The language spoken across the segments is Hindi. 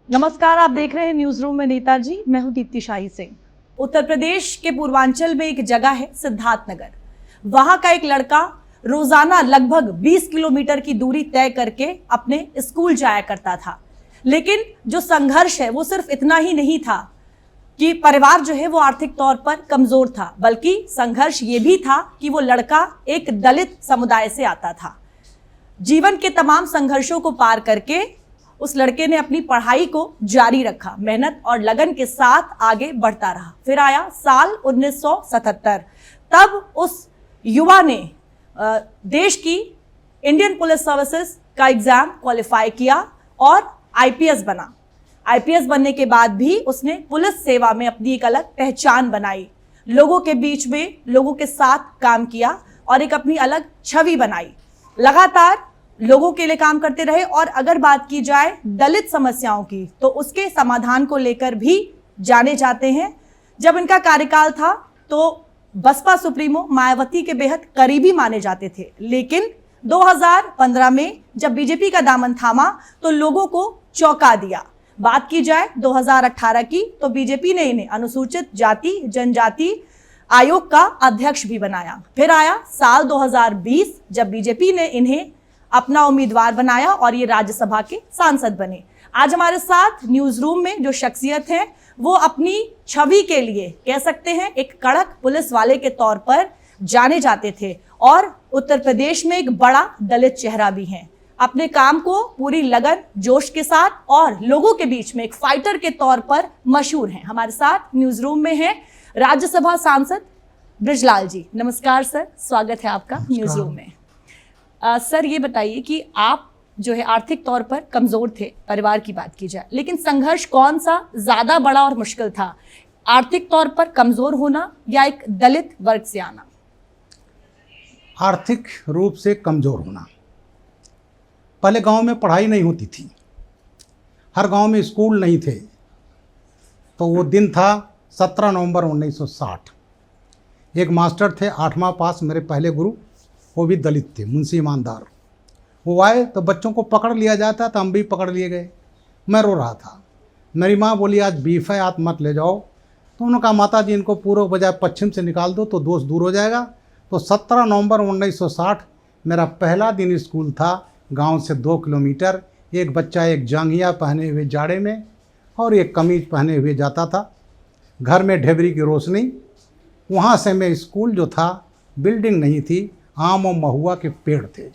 नमस्कार, आप देख रहे हैं न्यूज रूम में नेताजी। मैं हूं दीप्ति शाही सिंह। उत्तर प्रदेश के पूर्वांचल में एक जगह है सिद्धार्थनगर। वहां का एक लड़का रोजाना लगभग 20 किलोमीटर की दूरी तय करके अपने स्कूल जाया करता था। लेकिन जो संघर्ष है वो सिर्फ इतना ही नहीं था कि परिवार जो है वो आर्थिक तौर पर कमजोर था, बल्कि संघर्ष ये भी था कि वो लड़का एक दलित समुदाय से आता था। जीवन के तमाम संघर्षों को पार करके उस लड़के ने अपनी पढ़ाई को जारी रखा, मेहनत और लगन के साथ आगे बढ़ता रहा। फिर आया साल 1977। तब उस युवा ने देश की इंडियन पुलिस सर्विसेज का एग्जाम क्वालिफाई किया और आईपीएस बना। आईपीएस बनने के बाद भी उसने पुलिस सेवा में अपनी एक अलग पहचान बनाई, लोगों के बीच में लोगों के साथ काम किया और एक अपनी अलग छवि बनाई। लगातार लोगों के लिए काम करते रहे। और अगर बात की जाए दलित समस्याओं की तो उसके समाधान को लेकर भी जाने जाते हैं। जब इनका कार्यकाल था तो बसपा सुप्रीमो मायावती के बेहद करीबी माने जाते थे, लेकिन 2015 में जब बीजेपी का दामन थामा तो लोगों को चौंका दिया। बात की जाए 2018 की तो बीजेपी ने इन्हें अनुसूचित जाति जनजाति आयोग का अध्यक्ष भी बनाया। फिर आया साल 2020 जब बीजेपी ने इन्हें अपना उम्मीदवार बनाया और ये राज्यसभा के सांसद बने। आज हमारे साथ न्यूज रूम में जो शख्सियत है वो अपनी छवि के लिए कह सकते हैं एक कड़क पुलिस वाले के तौर पर जाने जाते थे और उत्तर प्रदेश में एक बड़ा दलित चेहरा भी हैं। अपने काम को पूरी लगन जोश के साथ और लोगों के बीच में एक फाइटर के तौर पर मशहूर हैं। हमारे साथ न्यूज रूम में है राज्यसभा सांसद ब्रिजलाल जी। नमस्कार सर, स्वागत है आपका न्यूज रूम में। सर ये बताइए कि आप जो है आर्थिक तौर पर कमजोर थे, परिवार की बात की जाए, लेकिन संघर्ष कौन सा ज्यादा बड़ा और मुश्किल था, आर्थिक तौर पर कमजोर होना या एक दलित वर्ग से आना? आर्थिक रूप से कमजोर होना। पहले गांव में पढ़ाई नहीं होती थी, हर गांव में स्कूल नहीं थे। तो वो दिन था 17 नवंबर 1960। एक मास्टर थे 8वां पास, मेरे पहले गुरु, वो भी दलित थे, मुंशी ईमानदार। वो आए तो बच्चों को पकड़ लिया जाता था, हम भी पकड़ लिए गए। मैं रो रहा था। मेरी माँ बोली आज बीफ है, आप मत ले जाओ। तो उन्होंने कहा माता जी इनको पूर्व बजाय पश्चिम से निकाल दो तो दोष दूर हो जाएगा। तो 17 नवंबर 1960 मेरा पहला दिन स्कूल था। गांव से 2 किलोमीटर। एक बच्चा एक जांघिया पहने हुए जाड़े में और एक कमीज पहने हुए जाता था। घर में ढेबरी की रोशनी। वहाँ से मैं स्कूल जो था, बिल्डिंग नहीं थी, आम और महुआ के पेड़ थे,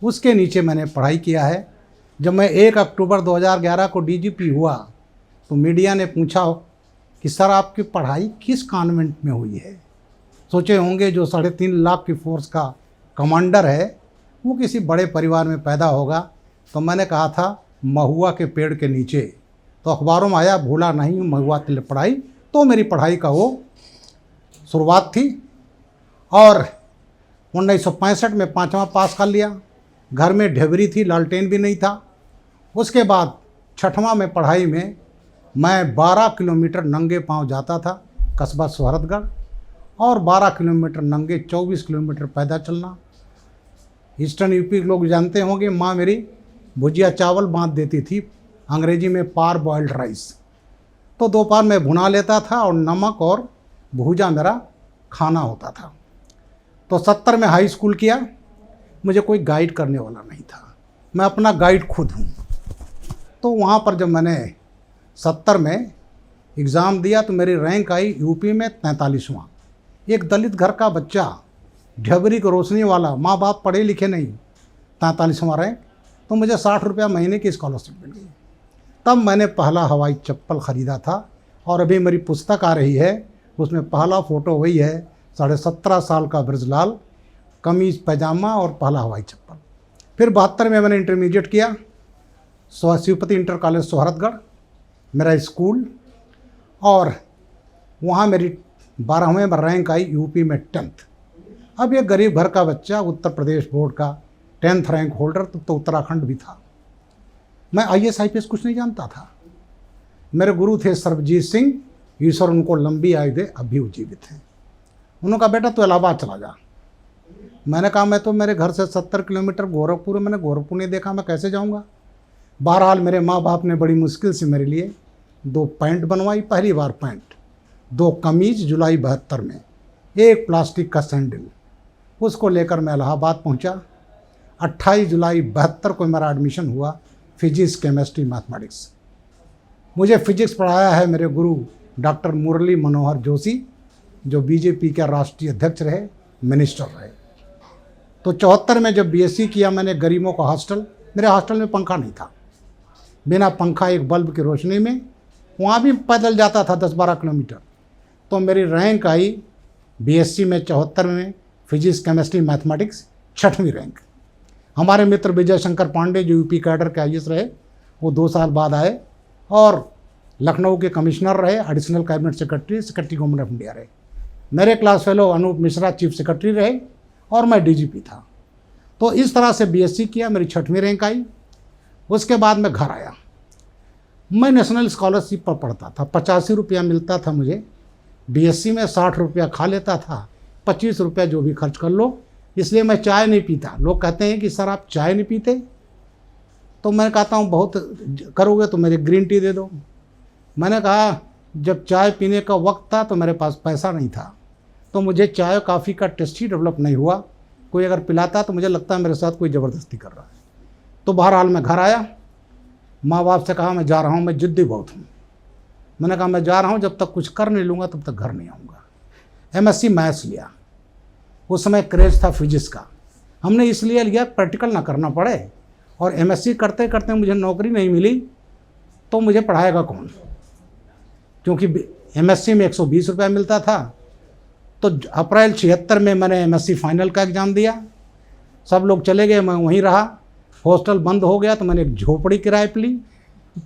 उसके नीचे मैंने पढ़ाई किया है। जब मैं 1 अक्टूबर 2011 को डीजीपी हुआ तो मीडिया ने पूछा कि सर आपकी पढ़ाई किस कॉन्वेंट में हुई है। सोचे होंगे जो 3.5 लाख की फोर्स का कमांडर है वो किसी बड़े परिवार में पैदा होगा। तो मैंने कहा था महुआ के पेड़ के नीचे। तो अखबारों में आया, भूला नहीं महुआ के पढ़ाई। तो मेरी पढ़ाई का वो शुरुआत थी। और 1965 में 5वां पास कर लिया। घर में ढेबरी थी, लालटेन भी नहीं था। उसके बाद 6वां में पढ़ाई में मैं 12 किलोमीटर नंगे पांव जाता था, कस्बा सोहरतगढ़, और 12 किलोमीटर नंगे, 24 किलोमीटर पैदल चलना। ईस्टर्न यूपी के लोग जानते होंगे, माँ मेरी भुजिया चावल बांध देती थी, अंग्रेजी में पार बॉइल्ड राइस। तो दोपहर में भुना लेता था और नमक और भूजा मेरा खाना होता था। तो 70 में हाई स्कूल किया। मुझे कोई गाइड करने वाला नहीं था, मैं अपना गाइड खुद हूँ। तो वहाँ पर जब मैंने 70 में एग्ज़ाम दिया तो मेरी रैंक आई यूपी में 43वां। एक दलित घर का बच्चा, ढेबरी की रोशनी वाला, माँ बाप पढ़े लिखे नहीं, 43वां रैंक। तो मुझे 60 रुपया महीने की स्कॉलरशिप मिल गई। तब मैंने पहला हवाई चप्पल ख़रीदा था और अभी मेरी पुस्तक आ रही है, उसमें पहला फ़ोटो वही है, 17.5 साल का ब्रिजलाल, कमीज़ पैजामा और पहला हवाई चप्पल। फिर 72 में मैंने इंटरमीडिएट किया, शिवपति इंटर कॉलेज सोहरतगढ़ मेरा स्कूल, और वहाँ मेरी 12वें में रैंक आई यूपी में 10th। अब एक गरीब घर का बच्चा, उत्तर प्रदेश बोर्ड का 10th रैंक होल्डर, तो उत्तराखंड भी था। मैं IAS IPS कुछ नहीं जानता था। मेरे गुरु थे सर्वजीत सिंह, ईश्वर उनको लंबी आयु दे, अभी वो जीवित हैं। उन्होंने कहा बेटा तो इलाहाबाद चला जा। मैंने कहा मैं तो, मेरे घर से 70 किलोमीटर गोरखपुर है, मैंने गोरखपुर नहीं देखा, मैं कैसे जाऊंगा। बहरहाल मेरे माँ बाप ने बड़ी मुश्किल से मेरे लिए 2 पैंट बनवाई, पहली बार पैंट, 2 कमीज जुलाई 72 में, 1 प्लास्टिक का सैंडल। उसको लेकर मैं इलाहाबाद पहुंचा। 28 जुलाई 72 को मेरा एडमिशन हुआ फिजिक्स, केमिस्ट्री, मैथमेटिक्स। मुझे फिजिक्स पढ़ाया है मेरे गुरु डॉक्टर मुरली मनोहर जोशी, जो बीजेपी के राष्ट्रीय अध्यक्ष रहे, मिनिस्टर रहे। तो 74 में जब बीएससी किया मैंने, गरीबों का हॉस्टल, मेरे हॉस्टल में पंखा नहीं था, बिना पंखा एक बल्ब की रोशनी में, वहाँ भी पैदल जाता था 10-12 किलोमीटर। तो मेरी रैंक आई बीएससी में 74 में, फिजिक्स, केमिस्ट्री, मैथमेटिक्स 6वीं रैंक। हमारे मित्र विजय शंकर पांडे जो यूपी कैडर के आईएएस रहे, वो 2 साल बाद आए और लखनऊ के कमिश्नर रहे, additional cabinet secretary government of India रहे। मेरे class fellow Anoop Mishra chief secretary रहे और मैं डीजीपी था। तो इस तरह से बीएससी किया, मेरी 6वीं रैंक आई। उसके बाद मैं घर आया। मैं नेशनल स्कॉलरशिप पर पढ़ता था, 85 रुपया मिलता था मुझे। बीएससी में 60 रुपया खा लेता था, 25 रुपया जो भी खर्च कर लो। इसलिए मैं चाय नहीं पीता। लोग कहते हैं कि सर आप चाय नहीं पीते, तो मैं कहता हूँ बहुत करोगे तो मुझे ग्रीन टी दे दो। मैंने कहा जब चाय पीने का वक्त था तो मेरे पास पैसा नहीं था, तो मुझे चाय कॉफ़ी का टेस्ट ही डेवलप नहीं हुआ। कोई अगर पिलाता तो मुझे लगता है मेरे साथ कोई ज़बरदस्ती कर रहा है। तो बहरहाल मैं घर आया, माँ बाप से कहा मैं जा रहा हूँ, मैं जिद्दी बहुत हूँ। मैंने कहा मैं जा रहा हूँ, जब तक कुछ कर नहीं लूँगा तब तक घर नहीं आऊँगा। एमएससी मैथ्स लिया। उस समय क्रेज था फिजिक्स का, हमने इसलिए लिया प्रैक्टिकल ना करना पड़े। और एमएससी करते करते मुझे नौकरी नहीं मिली तो मुझे पढ़ाएगा कौन, क्योंकि एमएससी में 120 रुपया मिलता था। तो अप्रैल 76 में मैंने एमएससी फाइनल का एग्ज़ाम दिया। सब लोग चले गए, मैं वहीं रहा। हॉस्टल बंद हो गया तो मैंने एक झोपड़ी किराए पर ली,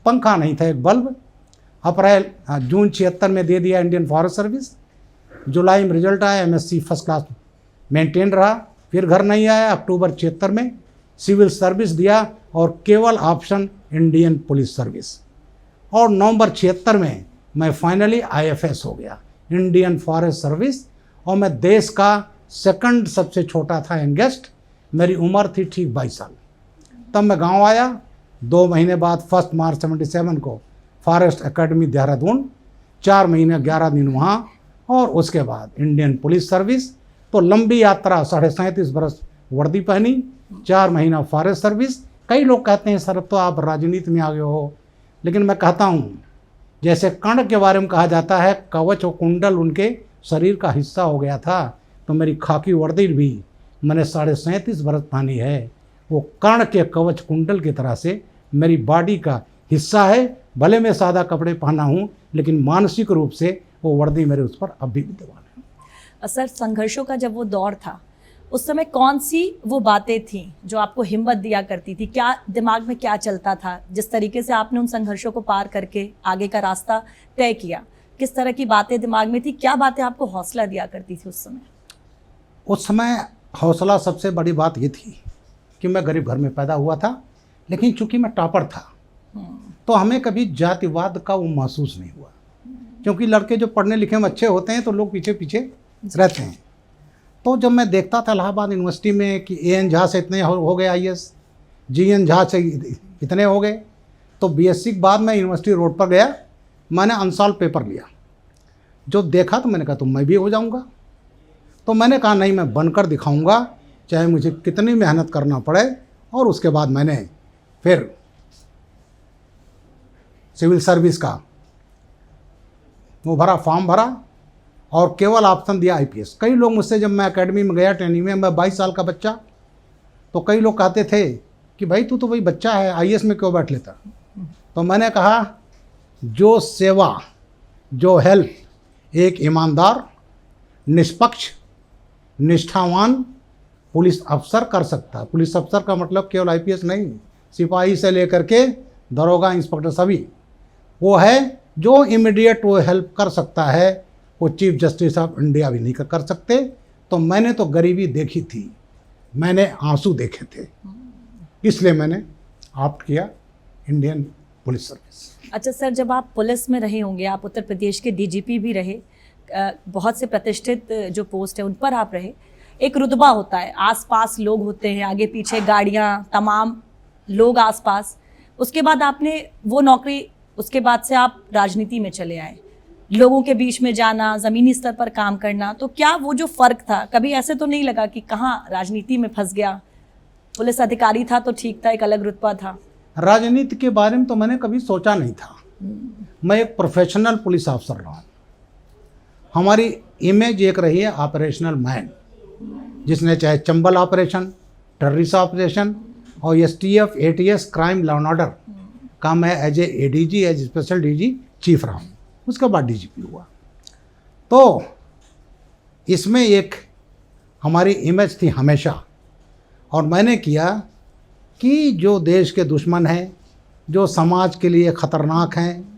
पंखा नहीं था, एक बल्ब। जून 76 में दे दिया इंडियन फॉरेस्ट सर्विस। जुलाई में रिजल्ट आया, एमएससी फर्स्ट क्लास मेंटेन रहा। फिर घर नहीं आया। अक्टूबर 76 में सिविल सर्विस दिया और केवल ऑप्शन इंडियन पुलिस सर्विस। और नवंबर 76 में मैं फाइनली आईएफएस हो गया, इंडियन फॉरेस्ट सर्विस। और मैं देश का 2nd सबसे छोटा था यंगेस्ट। मेरी उम्र थी ठीक 22 साल। तब मैं गांव आया। 2 महीने बाद 1 मार्च 77 को फॉरेस्ट एकेडमी देहरादून, 4 महीने 11 दिन वहाँ, और उसके बाद इंडियन पुलिस सर्विस। तो लंबी यात्रा, 37.5 बरस वर्दी पहनी, 4 महीना फॉरेस्ट सर्विस। कई लोग कहते हैं सर अब तो आप राजनीति में आ गए हो, लेकिन मैं कहता हूँ जैसे कर्ण के बारे में कहा जाता है कवच और कुंडल उनके शरीर का हिस्सा हो गया था, तो मेरी खाकी वर्दी भी मैंने 37.5 बरस पहनी है, वो कर्ण के कवच कुंडल की तरह से मेरी बॉडी का हिस्सा है। भले मैं सादा कपड़े पहना हूँ, लेकिन मानसिक रूप से वो वर्दी मेरे उस पर अब भी विद्यमान है। सर, संघर्षों का जब वो दौर था, उस समय कौन सी वो बातें थीं जो आपको हिम्मत दिया करती थी? क्या दिमाग में क्या चलता था जिस तरीके से आपने उन संघर्षों को पार करके आगे का रास्ता तय किया? किस तरह की बातें दिमाग में थी? क्या बातें आपको हौसला दिया करती थी उस समय? उस समय हौसला सबसे बड़ी बात ये थी कि मैं गरीब घर में पैदा हुआ था, लेकिन चूंकि मैं टॉपर था तो हमें कभी जातिवाद का वो महसूस नहीं हुआ। क्योंकि लड़के जो पढ़ने लिखे में अच्छे होते हैं तो लोग पीछे पीछे रहते हैं। तो जब मैं देखता था इलाहाबाद यूनिवर्सिटी में कि एएन झा से इतने हो गए आईएएस, जीएन झा से इतने हो गए, तो बीएससी के बाद मैं यूनिवर्सिटी रोड पर गया। मैंने अनसॉल्व पेपर लिया, जो देखा तो मैंने कहा तो मैं भी हो जाऊंगा। तो मैंने कहा नहीं, मैं बनकर दिखाऊंगा, चाहे मुझे कितनी मेहनत करना पड़े। और उसके बाद मैंने फिर सिविल सर्विस का वो भरा, फॉर्म भरा और केवल ऑप्शन दिया आईपीएस। कई लोग मुझसे, जब मैं एकेडमी में गया ट्रेनिंग में, मैं 22 साल का बच्चा, तो कई लोग कहते थे कि भाई तू तो भाई बच्चा है, आईएएस में क्यों बैठ लेता? तो मैंने कहा जो सेवा, जो हेल्प एक ईमानदार, निष्पक्ष, निष्ठावान पुलिस अफसर कर सकता है। पुलिस अफसर का मतलब केवल आईपीएस नहीं, सिपाही से लेकर के दरोगा, इंस्पेक्टर सभी, वो है जो इमीडिएट वो हेल्प कर सकता है, वो चीफ जस्टिस ऑफ इंडिया भी नहीं कर सकते। तो मैंने तो गरीबी देखी थी, मैंने आंसू देखे थे, इसलिए मैंने ऑप्ट किया इंडियन पुलिस सर्विस। अच्छा सर, जब आप पुलिस में रहे होंगे, आप उत्तर प्रदेश के डीजीपी भी रहे, बहुत से प्रतिष्ठित जो पोस्ट है उन पर आप रहे, एक रुतबा होता है, आसपास लोग होते हैं, आगे पीछे गाड़ियाँ, तमाम लोग आसपास, उसके बाद आपने वो नौकरी, उसके बाद से आप राजनीति में चले आए, लोगों के बीच में जाना, ज़मीनी स्तर पर काम करना, तो क्या वो जो फ़र्क था, कभी ऐसे तो नहीं लगा कि कहाँ राजनीति में फंस गया? पुलिस अधिकारी था तो ठीक था, एक अलग रुतबा था। राजनीति के बारे में तो मैंने कभी सोचा नहीं था। मैं एक प्रोफेशनल पुलिस ऑफिसर रहा हूँ। हमारी इमेज एक रही है ऑपरेशनल मैन, जिसने चाहे चंबल ऑपरेशन, टेररिस्ट ऑपरेशन और STF, ATS, crime law and order का मैं as a ADG, as special DG chief रहा हूँ। उसके बाद DGP हुआ। तो इसमें एक हमारी इमेज थी हमेशा, और मैंने किया कि जो देश के दुश्मन हैं, जो समाज के लिए ख़तरनाक हैं,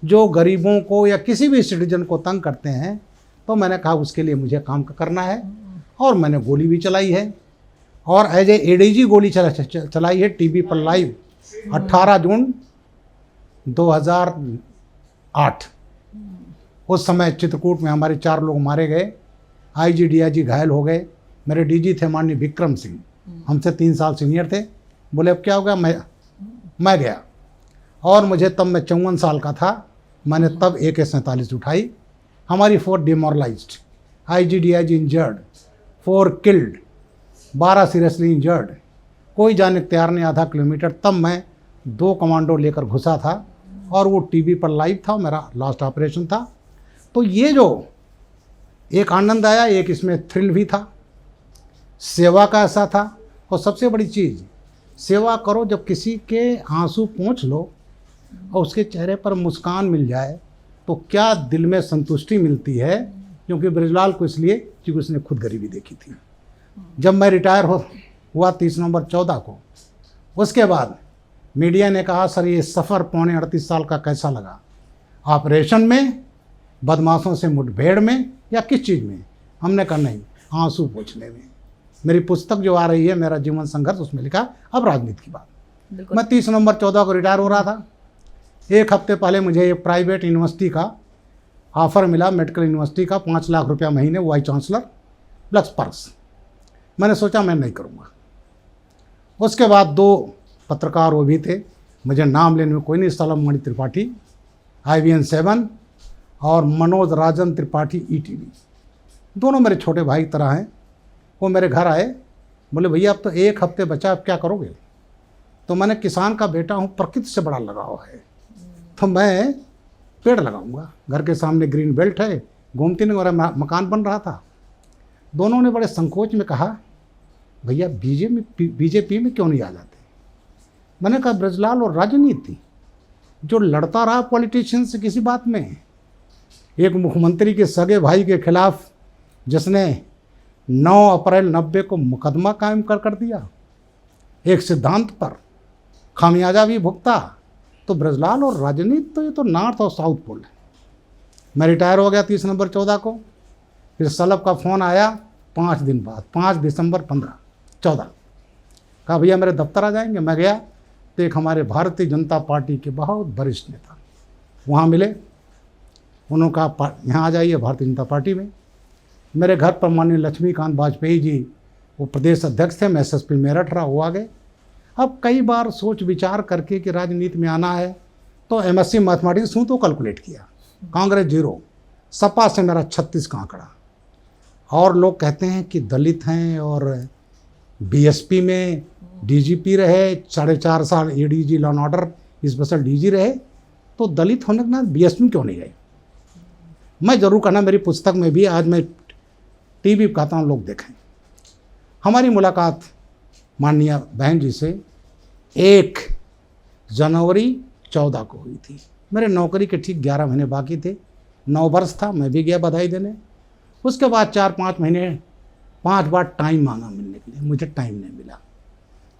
जो गरीबों को या किसी भी सिटीजन को तंग करते हैं, तो मैंने कहा उसके लिए मुझे काम करना है। और मैंने गोली भी चलाई है, और एज ए ADG गोली चलाई है टीवी पर लाइव 18 जून 2008। उस समय चित्रकूट में हमारे 4 लोग मारे गए, IG DIG घायल हो गए। मेरे DG थे माननीय विक्रम सिंह, हमसे 3 साल सीनियर थे। बोले अब क्या हो गया, मैं गया। और मुझे तब, मैं 54 साल का था, मैंने तब AK-47 उठाई। हमारी 4 डिमोरलाइज्ड, IG DIG injured, 4 killed, 12 seriously injured, कोई जाने को तैयार नहीं। आधा किलोमीटर तब मैं 2 कमांडो लेकर घुसा था, और वो टीवी पर लाइव था, मेरा लास्ट ऑपरेशन था। तो ये जो एक आनंद आया, एक इसमें थ्रिल भी था, सेवा का ऐसा था। और सबसे बड़ी चीज़, सेवा करो, जब किसी के आंसू पोंछ लो और उसके चेहरे पर मुस्कान मिल जाए तो क्या दिल में संतुष्टि मिलती है। क्योंकि बृजलाल को इसलिए क्योंकि उसने खुद गरीबी देखी थी। जब मैं रिटायर हुआ 30 नवंबर 14 को, उसके बाद मीडिया ने कहा सर ये सफ़र पौने 38 साल का कैसा लगा, ऑपरेशन में, बदमाशों से मुठभेड़ में, या किस चीज़ में? हमने कहा नहीं, आंसू पोंछने में। मेरी पुस्तक जो आ रही है, मेरा जीवन संघर्ष, उसमें लिखा अब राजनीति की बात। मैं 30 नवंबर 14 को रिटायर हो रहा था। एक हफ्ते पहले मुझे एक प्राइवेट यूनिवर्सिटी का ऑफ़र मिला, मेडिकल यूनिवर्सिटी का, 5 लाख रुपया महीने, वाइस चांसलर प्लस पर्स। मैंने सोचा मैं नहीं करूँगा। उसके बाद 2 पत्रकार वो भी थे, मुझे नाम लेने में कोई नहीं, सलम मणि त्रिपाठी IVN 7 और मनोज राजन त्रिपाठी ETV, दोनों मेरे छोटे भाई की तरह हैं। वो मेरे घर आए, बोले भैया अब तो 1 हफ्ते बचा, अब क्या करोगे? तो मैंने किसान का बेटा हूँ, प्रकृति से बड़ा लगाव है, तो मैं पेड़ लगाऊंगा। घर के सामने ग्रीन बेल्ट है, गोमती नगर मकान बन रहा था। दोनों ने बड़े संकोच में कहा भैया बीजेपी में क्यों नहीं आ जाते? मैंने कहा ब्रजलाल, और राजनीति जो लड़ता रहा पॉलिटिशियन से किसी बात में, एक मुख्यमंत्री के सगे भाई के खिलाफ जिसने 9 अप्रैल 90 को मुकदमा कायम कर दिया, एक सिद्धांत पर खामियाजा भी भुगता, तो ब्रजलाल और राजनीति तो ये तो नॉर्थ और साउथ पोल है। मैं रिटायर हो गया 30 नवंबर 14 को। फिर सलब का फ़ोन आया 5 दिन बाद, 5 दिसंबर 14, कहा भैया मेरे दफ्तर आ जाएंगे। मैं गया तो एक हमारे भारतीय जनता पार्टी के बहुत वरिष्ठ नेता वहाँ मिले। उन्होंने कहा यहाँ आ जाइए भारतीय जनता पार्टी में। मेरे घर पर माननीय लक्ष्मीकांत वाजपेयी जी, वो प्रदेश अध्यक्ष थे, मैं SSP मेरठ रहा, वो आ गए। अब कई बार सोच विचार करके कि राजनीति में आना है, तो MSc मैथमेटिक्स हूँ तो कैलकुलेट किया, कांग्रेस 0, सपा से मेरा 36 का आंकड़ा। और लोग कहते हैं कि दलित हैं, और BSP में DGP रहे, 4.5 साल ADG law and order special DG रहे, तो दलित होने के बाद BSP में क्यों नहीं गए? मैं ज़रूर कहना, मेरी पुस्तक में भी, आज मैं TV पर कहता हूँ, लोग देखें। हमारी मुलाकात माननीय बहन जी से 1 जनवरी 14 को हुई थी। मेरे नौकरी के ठीक 11 महीने बाकी थे, 9 वर्ष था। मैं भी गया बधाई देने। उसके बाद 4-5 महीने 5 बार टाइम मांगा मिलने के लिए, मुझे टाइम नहीं मिला।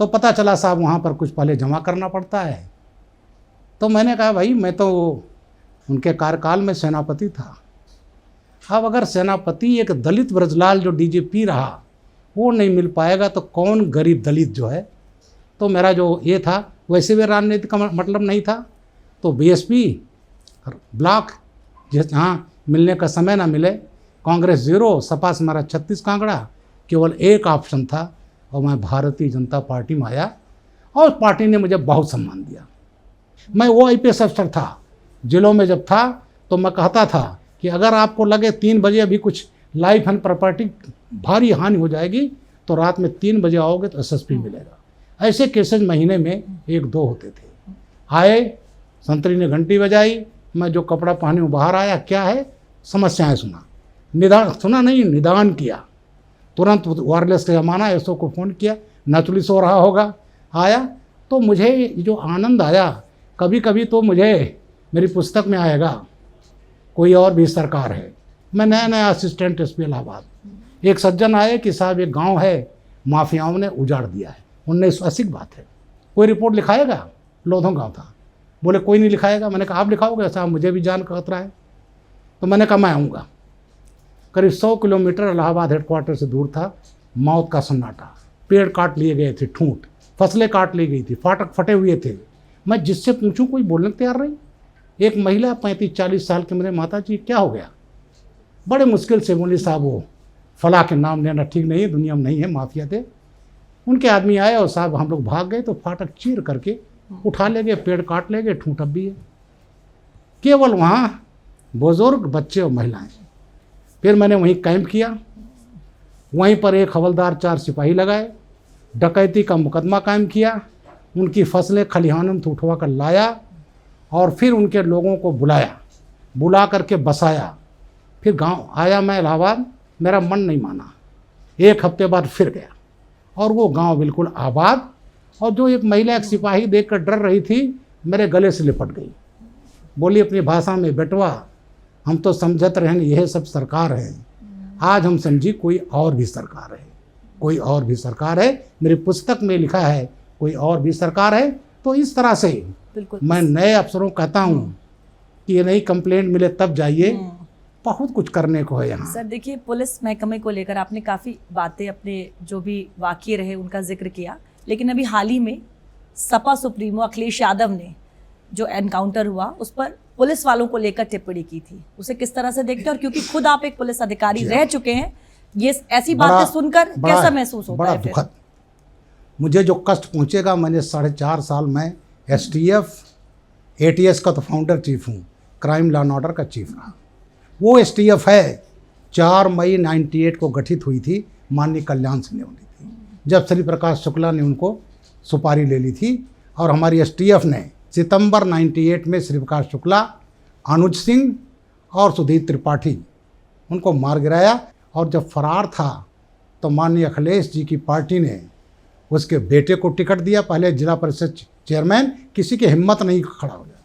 तो पता चला साहब वहाँ पर कुछ पहले जमा करना पड़ता है। तो मैंने कहा भाई मैं तो उनके कार्यकाल में सेनापति था, अब अगर सेनापति एक दलित ब्रजलाल जो DGP रहा वो नहीं मिल पाएगा तो कौन गरीब दलित जो है। तो मेरा जो ये था, वैसे भी राजनीति का मतलब नहीं था, तो BSP ब्लॉक जहाँ मिलने का समय ना मिले, कांग्रेस 0, सपा से मेरा 36 का आंकड़ा, केवल एक ऑप्शन था और मैं भारतीय जनता पार्टी में आया और पार्टी ने मुझे बहुत सम्मान दिया। मैं वो IPS अफसर था, जिलों में जब था तो मैं कहता था कि अगर आपको लगे 3 बजे अभी कुछ लाइफ एंड प्रॉपर्टी भारी हानि हो जाएगी तो रात में 3 बजे आओगे तो SSP मिलेगा। ऐसे केसेस महीने में 1-2 होते थे। आए, संतरी ने घंटी बजाई, मैं जो कपड़ा पहने हूँ बाहर आया, क्या है समस्याएं सुना, निदान किया। तुरंत वायरलेस का ज़माना, ऐसो को फ़ोन किया, नचुली सो रहा होगा, आया। तो मुझे जो आनंद आया, कभी कभी तो मुझे मेरी पुस्तक में आएगा कोई और भी सरकार है। मैं नया असिस्टेंट SP इलाहाबाद, एक सज्जन आए कि साहब एक गांव है माफियाओं ने उजाड़ दिया है, 1980 की बात है, कोई रिपोर्ट लिखाएगा? लोधों गांव था। बोले कोई नहीं लिखाएगा। मैंने कहा आप लिखाओगे? साहब मुझे भी जान का खतरा है। तो मैंने कहा मैं आऊँगा। करीब 100 किलोमीटर इलाहाबाद हेडक्वार्टर से दूर था, मौत का सन्नाटा, पेड़ काट लिए गए थे, ठूंठ, फसलें काट ली गई थी, फाटक फटे हुए थे। मैं जिससे पूछूं कोई बोलने को तैयार नहीं। एक महिला 35-40 साल की, मेरे माता जी क्या हो गया? बड़े मुश्किल से बोली साहब वो फला के नाम लेना ठीक नहीं है, दुनिया में नहीं है, माफिया थे। उनके आदमी आए और साहब हम लोग भाग गए तो फाटक चीर करके उठा ले गए, पेड़ काट ले गए, ठूंठ अब भी है। केवल वहाँ बुजुर्ग, बच्चे और महिलाएं। फिर मैंने वहीं कैंप किया, वहीं पर एक हवलदार, 4 सिपाही लगाए, डकैती का मुकदमा कायम किया, उनकी फसलें खलिहानों में उठवा कर लाया और फिर उनके लोगों को बुला करके बसाया। फिर गांव आया मैं इलाहाबाद, मेरा मन नहीं माना। 1 हफ्ते बाद फिर गया और वो गांव बिल्कुल आबाद। और जो एक महिला, एक सिपाही देखकर डर रही थी, मेरे गले से लिपट गई, बोली अपनी भाषा में, बेटवा हम तो समझत रहें यह सब सरकार है, आज हम समझी कोई और भी सरकार है, कोई और भी सरकार है। मेरी पुस्तक में लिखा है कोई और भी सरकार है। तो इस तरह से बिल्कुल मैं नए अफसरों को कहता हूँ कि ये नई कंप्लेंट मिले तब जाइए, बहुत कुछ करने को है यहाँ। सर देखिए, पुलिस महकमे को लेकर आपने काफ़ी बातें, अपने जो भी वाक़ये रहे उनका जिक्र किया, लेकिन अभी हाल ही में सपा सुप्रीमो अखिलेश यादव ने जो एनकाउंटर हुआ उस पर पुलिस वालों को लेकर टिप्पणी की थी, उसे किस तरह से देखते हैं? और क्योंकि खुद आप एक पुलिस अधिकारी रह चुके हैं, ये ऐसी बातें सुनकर कैसा महसूस होता है? बड़ा दुखद। मुझे जो कष्ट पहुँचेगा, मैंने 4.5 साल में STF ATS का तो फाउंडर चीफ हूँ, क्राइम लॉ एंड ऑर्डर का चीफ रहा। वो STF है 4 मई 98 को गठित हुई थी, माननीय कल्याण सिंह ने होनी थी, जब श्री प्रकाश शुक्ला ने उनको सुपारी ले ली थी। और हमारी STF ने सितंबर 98 में श्री प्रकाश शुक्ला, अनुज सिंह और सुधीर त्रिपाठी उनको मार गिराया। और जब फरार था तो माननीय अखिलेश जी की पार्टी ने उसके बेटे को टिकट दिया। पहले जिला परिषद चेयरमैन, किसी की हिम्मत नहीं खड़ा हो गया,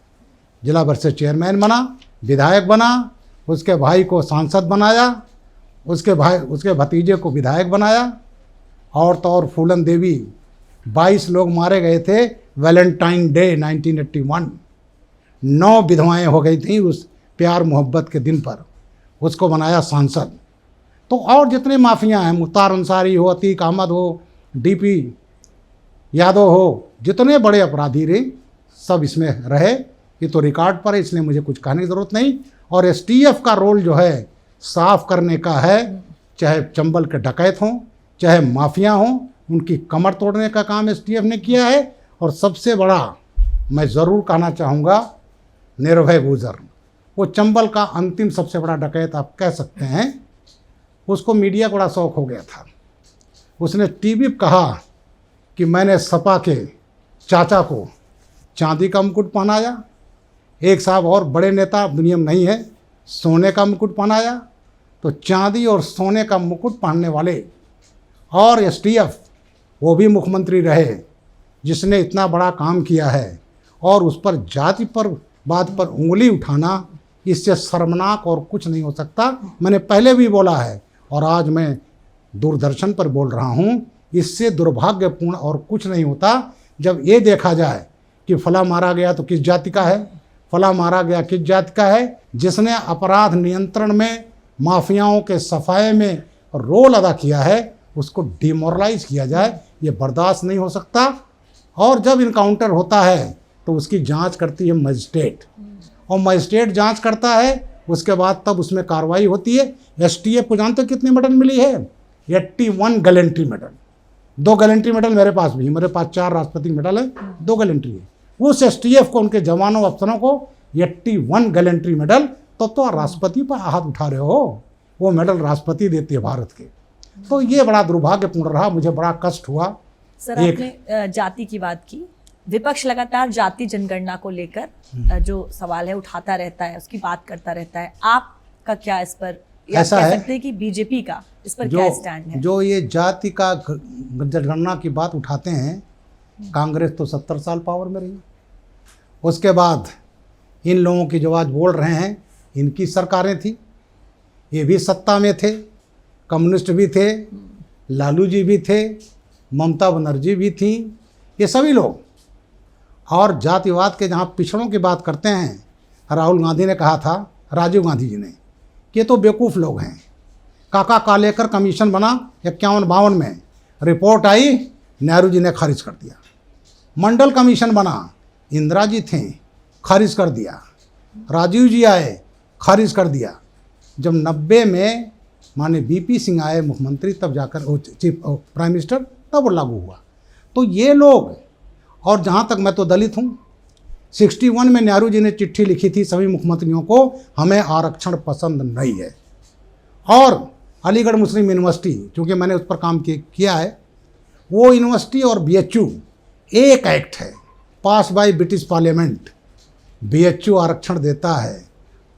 जिला परिषद चेयरमैन बना, विधायक बना, उसके भाई को सांसद बनाया, उसके भतीजे को विधायक बनाया। और तो और फूलन देवी, 22 लोग मारे गए थे वैलेंटाइन डे 1981, 9 विधवाएँ हो गई थी उस प्यार मोहब्बत के दिन पर, उसको बनाया सांसद। तो और जितने माफिया हैं, मुख्तार अंसारी हो, अतीक अहमद हो, DP यादव हो, जितने बड़े अपराधी रहे सब इसमें रहे। ये तो रिकॉर्ड पर है, इसलिए मुझे कुछ कहने की ज़रूरत नहीं। और STF का रोल जो है साफ करने का है, चाहे चंबल के डकैत हों, चाहे माफिया हों, उनकी कमर तोड़ने का काम STF ने किया है। और सबसे बड़ा मैं ज़रूर कहना चाहूँगा, निर्भय गुर्जर, वो चंबल का अंतिम सबसे बड़ा डकैत आप कह सकते हैं। उसको मीडिया को बड़ा शौक हो गया था, उसने टीवी पर कहा कि मैंने सपा के चाचा को चांदी का मुकुट पहनाया, एक साहब और बड़े नेता दुनिया में नहीं है, सोने का मुकुट पहनाया। तो चांदी और सोने का मुकुट पहनने वाले और STF, वो भी मुख्यमंत्री रहे जिसने इतना बड़ा काम किया है, और उस पर जाति पर बात पर उंगली उठाना, इससे शर्मनाक और कुछ नहीं हो सकता। मैंने पहले भी बोला है और आज मैं दूरदर्शन पर बोल रहा हूँ, इससे दुर्भाग्यपूर्ण और कुछ नहीं होता जब ये देखा जाए कि फला मारा गया तो किस जाति का है, फला मारा गया किस जाति का है। जिसने अपराध नियंत्रण में, माफियाओं के सफाए में रोल अदा किया है, उसको डिमोरलाइज किया जाए, ये बर्दाश्त नहीं हो सकता। और जब इनकाउंटर होता है तो उसकी जांच करती है मजिस्ट्रेट, और मजिस्ट्रेट जांच करता है, उसके बाद तब उसमें कार्रवाई होती है। STF को जानते हो कितनी मेडल मिली है? 81 गैलेंट्री मेडल। 2 गैलेंट्री मेडल मेरे पास भी, मेरे पास 4 राष्ट्रपति मेडल है, 2 गैलेंट्री है। उस एसटीएफ को, उनके जवानों अफसरों को 81 गैलेंट्री मेडल, तो राष्ट्रपति पर हाथ उठा रहे हो। वो मेडल राष्ट्रपति देते हैं भारत के। तो ये बड़ा दुर्भाग्यपूर्ण रहा, मुझे बड़ा कष्ट हुआ। सर, आपने जाति की बात की, विपक्ष लगातार जाति जनगणना को लेकर जो सवाल है उठाता रहता है, उसकी बात करता रहता है। आपका क्या इस पर, या ऐसा कह है सकते हैं कि बीजेपी का इस पर क्या स्टैंड है? जो ये जाति का जनगणना की बात उठाते हैं, कांग्रेस तो 70 साल पावर में रही। उसके बाद इन लोगों की जो आज बोल रहे हैं, इनकी सरकारें थी, ये भी सत्ता में थे, कम्युनिस्ट भी थे, लालू जी भी थे, ममता बनर्जी भी थी, ये सभी लोग। और जातिवाद के जहाँ पिछड़ों की बात करते हैं, राहुल गांधी ने कहा था, राजीव गांधी जी ने, कि ये तो बेवकूफ़ लोग हैं। काका कालेकर कमीशन बना 51-52 में, रिपोर्ट आई, नेहरू जी ने खारिज कर दिया। मंडल कमीशन बना, इंदिरा जी थे, खारिज कर दिया। राजीव जी आए, खारिज कर दिया। जब 90 में माने बीपी सिंह आए मुख्यमंत्री, तब जाकर वो चीफ प्राइम मिनिस्टर, तब वो लागू हुआ। तो ये लोग, और जहाँ तक मैं तो दलित हूँ, 61 में नेहरू जी ने चिट्ठी लिखी थी सभी मुख्यमंत्रियों को, हमें आरक्षण पसंद नहीं है। और अलीगढ़ मुस्लिम यूनिवर्सिटी, चूँकि मैंने उस पर काम किया है, वो यूनिवर्सिटी और बीएचयू एक एक्ट है, पास बाय ब्रिटिश पार्लियामेंट। बीएचयू आरक्षण देता है,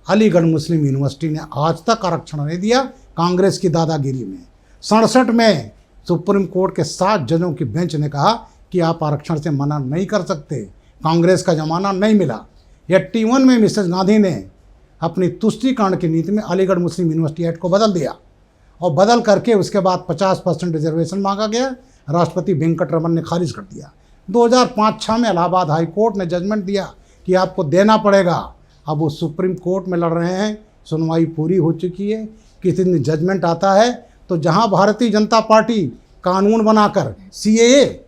अलीगढ़ मुस्लिम यूनिवर्सिटी ने आज तक आरक्षण नहीं दिया, कांग्रेस की दादागिरी में। 67 में सुप्रीम कोर्ट के 7 जजों की बेंच ने कहा कि आप आरक्षण से मना नहीं कर सकते, कांग्रेस का जमाना नहीं मिला। 81 में मिसेस गांधी ने अपनी तुष्टीकरण की नीति में अलीगढ़ मुस्लिम यूनिवर्सिटी एक्ट को बदल दिया, और बदल करके उसके बाद 50% रिजर्वेशन मांगा गया, राष्ट्रपति वेंकट रमन ने खारिज कर दिया। 2005-06 में इलाहाबाद हाई कोर्ट ने जजमेंट दिया कि आपको देना पड़ेगा। अब वो सुप्रीम कोर्ट में लड़ रहे हैं, सुनवाई पूरी हो चुकी है। किसी दिन जजमेंट आता है तो जहां भारतीय जनता पार्टी कानून बनाकर सीएए,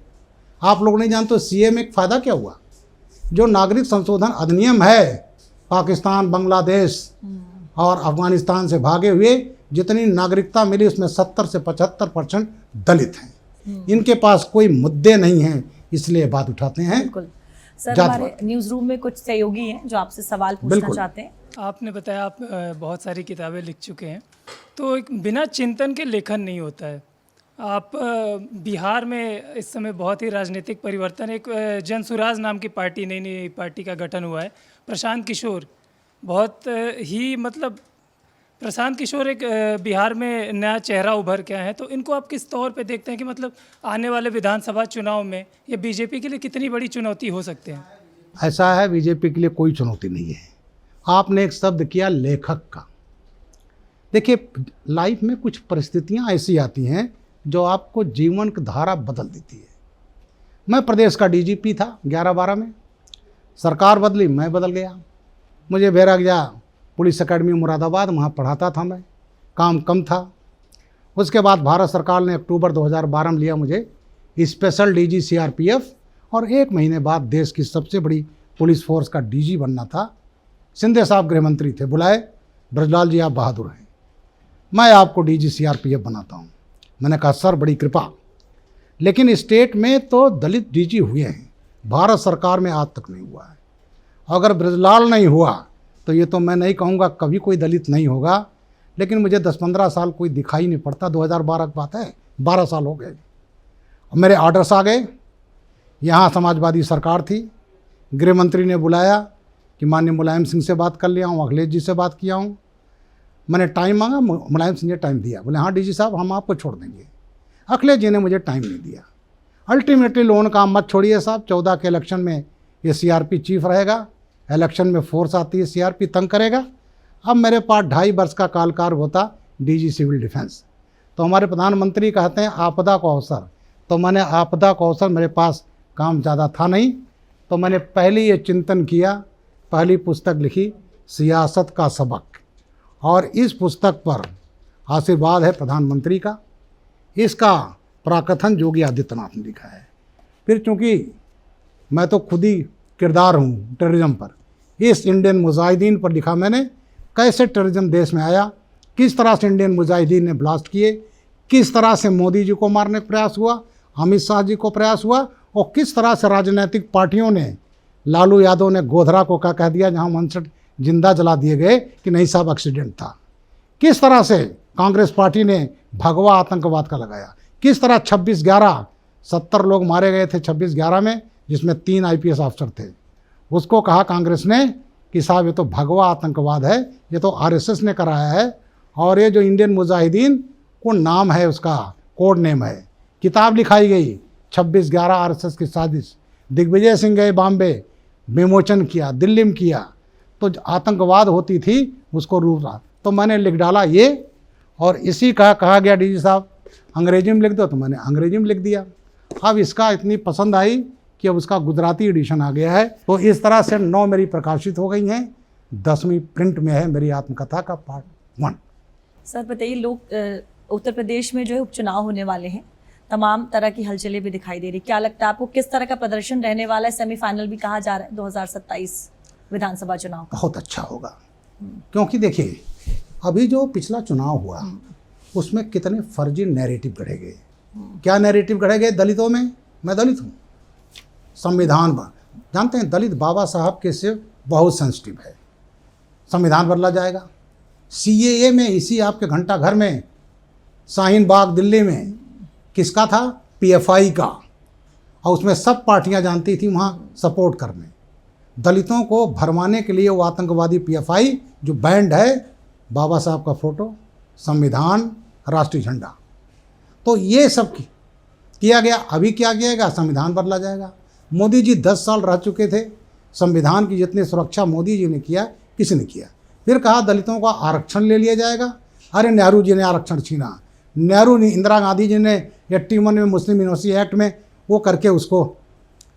आप लोग नहीं जानते सीएए में एक फ़ायदा क्या हुआ, जो नागरिक संशोधन अधिनियम है, पाकिस्तान, बांग्लादेश और अफगानिस्तान से भागे हुए जितनी नागरिकता मिली, उसमें 70 से 75% दलित हैं। इनके पास कोई मुद्दे नहीं हैं, इसलिए बात उठाते हैं। बिल्कुल सर, हमारे न्यूज़ रूम में कुछ सहयोगी हैं जो आपसे सवाल पूछना चाहते हैं। आपने बताया आप बहुत सारी किताबें लिख चुके हैं, तो एक बिना चिंतन के लेखन नहीं होता है। आप बिहार में इस समय बहुत ही राजनीतिक परिवर्तन, एक जन सुराज नाम की पार्टी, नई पार्टी का गठन हुआ है। प्रशांत किशोर बहुत ही मतलब प्रशांत किशोर एक बिहार में नया चेहरा उभर के आए हैं, तो इनको आप किस तौर पे देखते हैं कि मतलब आने वाले विधानसभा चुनाव में ये बीजेपी के लिए कितनी बड़ी चुनौती हो सकते हैं? ऐसा है, बीजेपी के लिए कोई चुनौती नहीं है। आपने एक शब्द किया लेखक का। देखिए, लाइफ में कुछ परिस्थितियां ऐसी आती हैं जो आपको जीवन की धारा बदल देती है। मैं प्रदेश का डीजीपी था 11-12 में, सरकार बदली, मैं बदल गया। मुझे भेजा गया पुलिस अकेडमी मुरादाबाद, वहाँ पढ़ाता था मैं, काम कम था। उसके बाद भारत सरकार ने अक्टूबर 2012 में लिया मुझे स्पेशल डीजी सीआरपीएफ, और 1 महीने बाद देश की सबसे बड़ी पुलिस फोर्स का डीजी बनना था। शिंदे साहब गृह मंत्री थे, बुलाए, ब्रजलाल जी आप बहादुर हैं, मैं आपको डीजी सीआरपीएफ बनाता हूँ। मैंने कहा सर बड़ी कृपा। लेकिन स्टेट में तो दलित डीजी हुए हैं, भारत सरकार में आज तक नहीं हुआ है। अगर ब्रजलाल नहीं हुआ तो ये तो मैं नहीं कहूँगा कभी कोई दलित नहीं होगा, लेकिन मुझे 10-15 साल कोई दिखाई नहीं पड़ता। 2012 की बात है, 12 साल हो गए। मेरे ऑर्डर्स आ गए, यहाँ समाजवादी सरकार थी, गृह मंत्री ने बुलाया कि माननीय मुलायम सिंह से बात कर लिया हूँ, अखिलेश जी से बात किया हूँ। मैंने टाइम मांगा, मुलायम सिंह ने टाइम दिया, बोले हाँ डीजी साहब हम आपको छोड़ देंगे। अखिलेश जी ने मुझे टाइम नहीं दिया। अल्टीमेटली लोगों ने कहा मत छोड़िए साहब, 14 के इलेक्शन में ये सीआरपी चीफ रहेगा, इलेक्शन में फोर्स आती है, सीआरपी तंग करेगा। अब मेरे पास 2.5 वर्ष का कालकार होता डीजी सिविल डिफेंस। तो हमारे प्रधानमंत्री कहते हैं आपदा को अवसर, तो मैंने आपदा को अवसर, मेरे पास काम ज़्यादा था नहीं, तो मैंने पहले ये चिंतन किया, पहली पुस्तक लिखी सियासत का सबक, और इस पुस्तक पर आशीर्वाद है प्रधानमंत्री का। इसका प्राकथन योगी आदित्यनाथ ने लिखा है। फिर चूँकि मैं तो खुद ही किरदार हूँ टेररिज्म पर, इस इंडियन मुजाहिदीन पर लिखा मैंने, कैसे टेररिज्म देश में आया, किस तरह से इंडियन मुजाहिदीन ने ब्लास्ट किए, किस तरह से मोदी जी को मारने का प्रयास हुआ, अमित शाह जी को प्रयास हुआ, और किस तरह से राजनीतिक पार्टियों ने लालू यादव ने गोधरा को क्या कह दिया, जहाँ मनसठ जिंदा जला दिए गए कि नहीं साहब एक्सीडेंट था। किस तरह से कांग्रेस पार्टी ने भगवा आतंकवाद का लगाया, किस तरह 26/11 70 लोग मारे गए थे 26/11 में, जिसमें 3 IPS अफसर थे। उसको कहा कांग्रेस ने कि साहब ये तो भगवा आतंकवाद है, ये तो RSS ने कराया है, और ये जो इंडियन मुजाहिदीन को नाम है, उसका कोड नेम है। किताब लिखाई गई 26/11 RSS की साजिश। दिग्विजय सिंह गए बॉम्बे, विमोचन किया, दिल्ली में किया, तो आतंकवाद होती थी उसको रूप रहा। तो मैंने लिख डाला ये, और इसी का कहा गया DG साहब अंग्रेजी में लिख दो, तो मैंने अंग्रेजी में लिख दिया। अब इसका इतनी पसंद आई कि अब उसका गुजराती एडिशन आ गया है। तो इस तरह से 9 मेरी प्रकाशित हो गई हैं, 10वीं प्रिंट में है मेरी आत्मकथा का पार्ट 1। सर बताइए, लोग उत्तर प्रदेश में जो है उपचुनाव होने वाले हैं, तमाम तरह की हलचलें भी दिखाई दे रही, क्या लगता है आपको किस तरह का प्रदर्शन रहने वाला है? सेमीफाइनल भी कहा जा रहा है 2027 विधानसभा चुनाव। बहुत अच्छा होगा, क्योंकि देखिए अभी जो पिछला चुनाव हुआ उसमें कितने फर्जी नैरेटिव गढ़े गए। क्या नैरेटिव गढ़े गए दलितों में? मैं दलित हूँ, संविधान जानते हैं, दलित बाबा साहब के से बहुत सेंसिटिव है, संविधान बदला जाएगा। CAA में इसी आपके घंटा घर में शाहीन बाग दिल्ली में किसका था? PFI का, और उसमें सब पार्टियां जानती थी वहाँ सपोर्ट करने। दलितों को भरमाने के लिए वो आतंकवादी PFI जो बैंड है, बाबा साहब का फोटो, संविधान, राष्ट्रीय झंडा, तो ये सब किया गया। अभी क्या किया गया? संविधान बदला जाएगा। मोदी जी 10 साल रह चुके थे, संविधान की जितनी सुरक्षा मोदी जी ने किया, किसी ने किया। फिर कहा दलितों का आरक्षण ले लिया जाएगा। अरे नेहरू जी ने आरक्षण छीना, नेहरू ने, इंदिरा गांधी जी ने 81 में मुस्लिम यूनिवर्सिटी एक्ट में वो करके उसको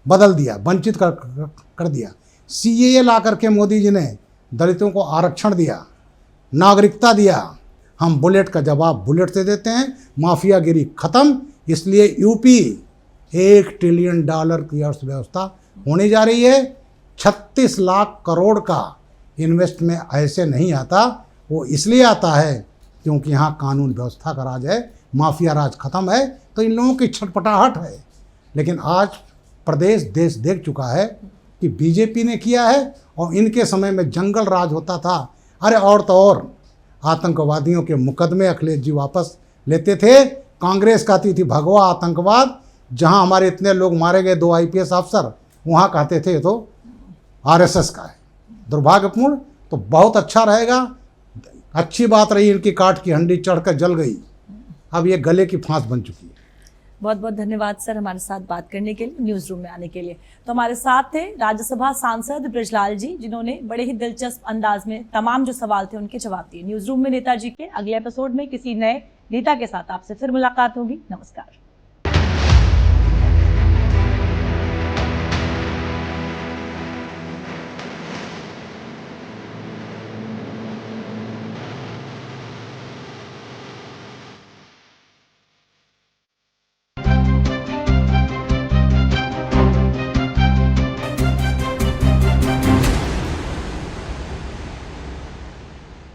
बदल दिया, वंचित कर दिया। CAA ला करके मोदी जी ने दलितों को आरक्षण दिया, नागरिकता दिया। हम बुलेट का जवाब बुलेट से देते हैं, माफियागिरी खत्म। इसलिए यूपी $1 ट्रिलियन की अर्थव्यवस्था होने जा रही है। 36 लाख करोड़ का इन्वेस्टमेंट ऐसे नहीं आता, वो इसलिए आता है क्योंकि यहाँ कानून व्यवस्था का राज है, माफिया राज खत्म है। तो इन लोगों की छटपटाहट है। लेकिन आज प्रदेश देश देख चुका है कि बीजेपी ने किया है, और इनके समय में जंगल राज होता था। अरे और तो और आतंकवादियों के मुकदमे अखिलेश जी वापस लेते थे। कांग्रेस कहती थी भगवा आतंकवाद, जहां हमारे इतने लोग मारे गए 2 IPS अफसर, वहां कहते थे तो RSS का है। दुर्भाग्यपूर्ण। तो बहुत अच्छा रहेगा। अच्छी बात रही इनकी काठ की हंडी चढ़कर जल गई, अब ये गले की फांस बन चुकी है। बहुत बहुत धन्यवाद सर हमारे साथ बात करने के लिए, न्यूज़ रूम में आने के लिए। तो हमारे साथ थे राज्यसभा सांसद बृजलाल जी, जिन्होंने बड़े ही दिलचस्प अंदाज में तमाम जो सवाल थे उनके जवाब दिए। न्यूज़ रूम में नेताजी के अगले एपिसोड में किसी नए नेता के साथ आपसे फिर मुलाकात होगी। नमस्कार।